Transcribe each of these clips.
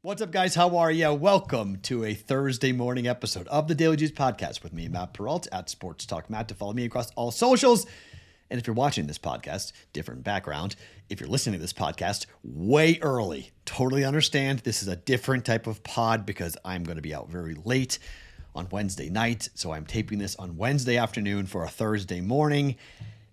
What's up, guys? How are you? Welcome to a Thursday morning episode of the Daily Juice Podcast with me, Matt Perrault, at Sports Talk Matt, to follow me across all socials. And if you're watching this podcast, different background. If you're listening to this podcast way early, totally understand. This is a different type of pod because I'm going to be out very late on Wednesday night. So I'm taping this on Wednesday afternoon for a Thursday morning.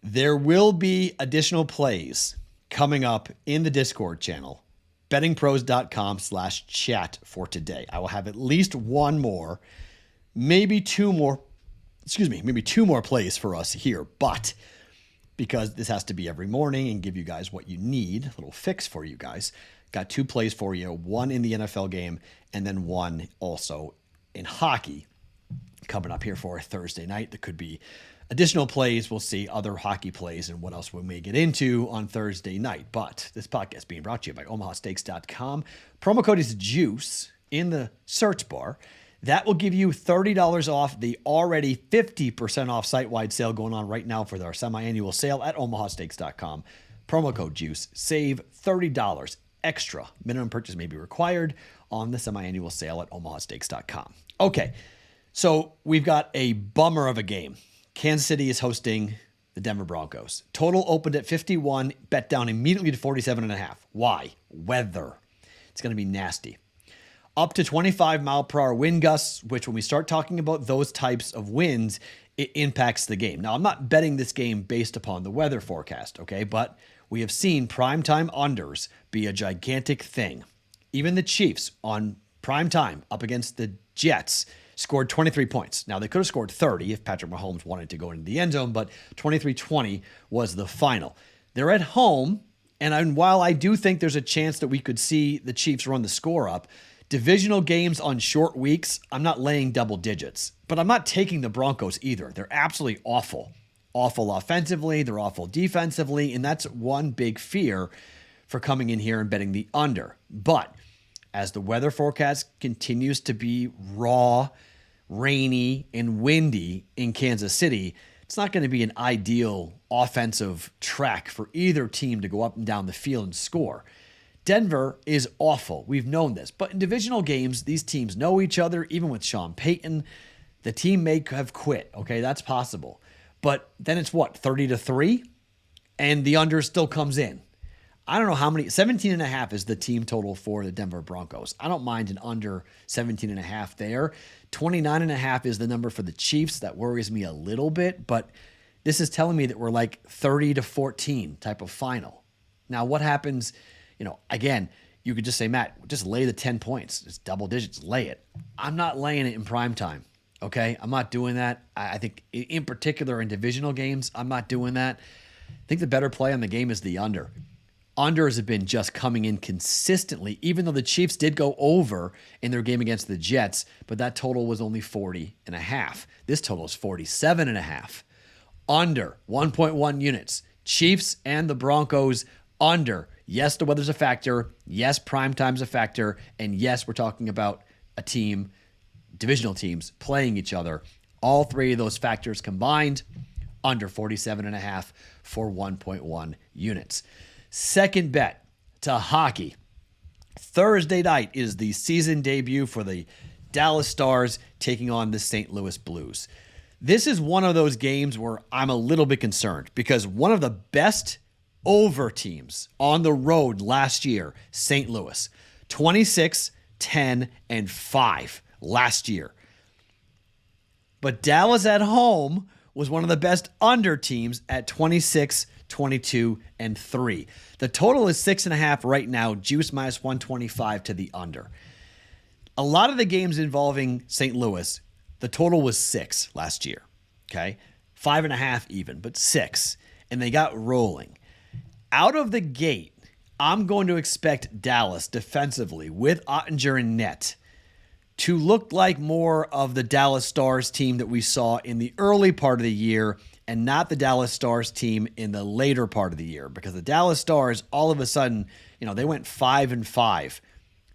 There will be additional plays coming up in the Discord channel, bettingpros.com/chat for today. I will have at least one more, maybe two more plays for us here, but because this has to be every morning and give you guys what you need, a little fix for you guys, got two plays for you, one in the NFL game and then one also in hockey coming up here for a Thursday night. There could be additional plays. We'll see other hockey plays and what else we may get into on Thursday night. But this podcast is being brought to you by OmahaSteaks.com. Promo code is JUICE in the search bar. That will give you $30 off the already 50% off site-wide sale going on right now for our semi-annual sale at OmahaSteaks.com. Promo code JUICE. Save $30 extra. Minimum purchase may be required on the semi-annual sale at OmahaSteaks.com. Okay, so we've got a bummer of a game. Kansas City is hosting the Denver Broncos. Total opened at 51, bet down immediately to 47.5. Why? Weather. It's going to be nasty. Up to 25-mile-per-hour wind gusts, which when we start talking about those types of winds, it impacts the game. Now, I'm not betting this game based upon the weather forecast, okay? But we have seen primetime unders be a gigantic thing. Even the Chiefs on primetime up against the Jets scored 23 points. Now, they could have scored 30 if Patrick Mahomes wanted to go into the end zone, but 23-20 was the final. They're at home, and while I do think there's a chance that we could see the Chiefs run the score up, divisional games on short weeks, I'm not laying double digits, but I'm not taking the Broncos either. They're absolutely awful. Awful offensively, they're awful defensively, and that's one big fear for coming in here and betting the under. But as the weather forecast continues to be raw, rainy, and windy in Kansas City, it's not going to be an ideal offensive track for either team to go up and down the field and score. Denver is awful. We've known this. But in divisional games, these teams know each other. Even with Sean Payton, the team may have quit. Okay, that's possible. But then it's what, 30-3? And the under still comes in. I don't know how many, 17.5 is the team total for the Denver Broncos. I don't mind an under 17.5 there. 29.5 is the number for the Chiefs. That worries me a little bit, but this is telling me that we're like 30-14 type of final. Now, what happens, again, you could just say, Matt, just lay the 10 points. It's double digits, lay it. I'm not laying it in prime time, okay? I'm not doing that. I think in particular in divisional games, I'm not doing that. I think the better play on the game is the under. Unders have been just coming in consistently, even though the Chiefs did go over in their game against the Jets, but that total was only 40.5. This total is 47.5. Under 1.1 units. Chiefs and the Broncos under. Yes, the weather's a factor. Yes, primetime's a factor. And yes, we're talking about a team, divisional teams, playing each other. All three of those factors combined, under 47.5 for 1.1 units. Second bet to hockey. Thursday night is the season debut for the Dallas Stars taking on the St. Louis Blues. This is one of those games where I'm a little bit concerned because one of the best over teams on the road last year, St. Louis, 26-10-5 last year. But Dallas at home was one of the best under teams at 26-22-3. The total is 6.5 right now, juice minus 125 to the under. A lot of the games involving St. Louis, the total was 6 last year, okay? 5.5 even, but 6. And they got rolling. Out of the gate, I'm going to expect Dallas defensively with Ottinger in net to look like more of the Dallas Stars team that we saw in the early part of the year and not the Dallas Stars team in the later part of the year, because the Dallas Stars, all of a sudden, they went 5-5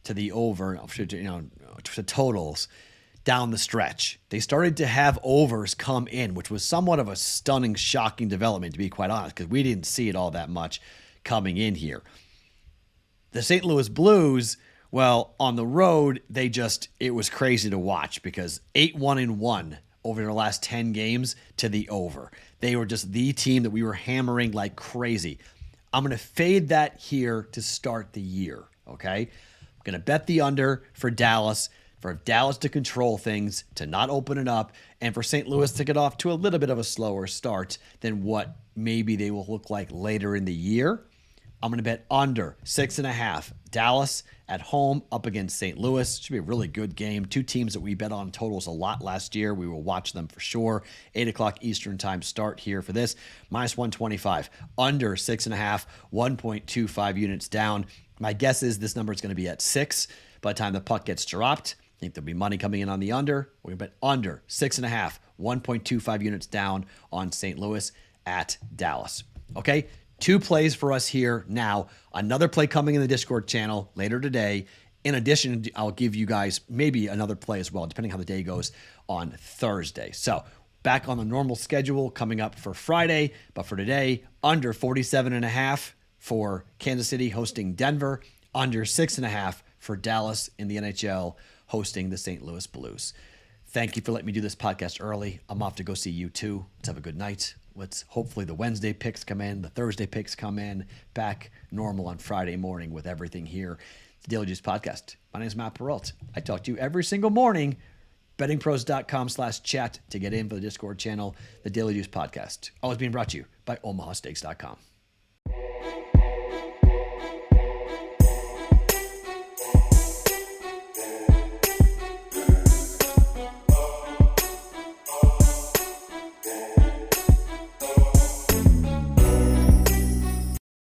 to the over, to totals down the stretch. They started to have overs come in, which was somewhat of a stunning, shocking development, to be quite honest, because we didn't see it all that much coming in here. The St. Louis Blues Well, on the road, it was crazy to watch because 8-1-1 over their last 10 games to the over. They were just the team that we were hammering like crazy. I'm going to fade that here to start the year, okay? I'm going to bet the under for Dallas, for Dallas to control things, to not open it up, and for St. Louis to get off to a little bit of a slower start than what maybe they will look like later in the year. I'm going to bet under 6.5. Dallas at home up against St. Louis. Should be a really good game. Two teams that we bet on totals a lot last year. We will watch them for sure. 8 o'clock Eastern time start here for this. Minus 125. Under 6.5. 1.25 units down. My guess is this number is going to be at 6 by the time the puck gets dropped. I think there'll be money coming in on the under. We're going to bet under 6.5. 1.25 units down on St. Louis at Dallas. Okay? 2 plays for us here now. Another play coming in the Discord channel later today. In addition, I'll give you guys maybe another play as well, depending how the day goes on Thursday. So back on the normal schedule coming up for Friday. But for today, under 47.5 for Kansas City hosting Denver. Under 6.5 for Dallas in the NHL hosting the St. Louis Blues. Thank you for letting me do this podcast early. I'm off to go see you too. Let's have a good night. Let's hopefully the Wednesday picks come in, the Thursday picks come in, back normal on Friday morning with everything here. The Daily Juice Podcast. My name is Matt Perrault. I talk to you every single morning. BettingPros.com/chat to get in for the Discord channel. The Daily Juice Podcast. Always being brought to you by OmahaSteaks.com.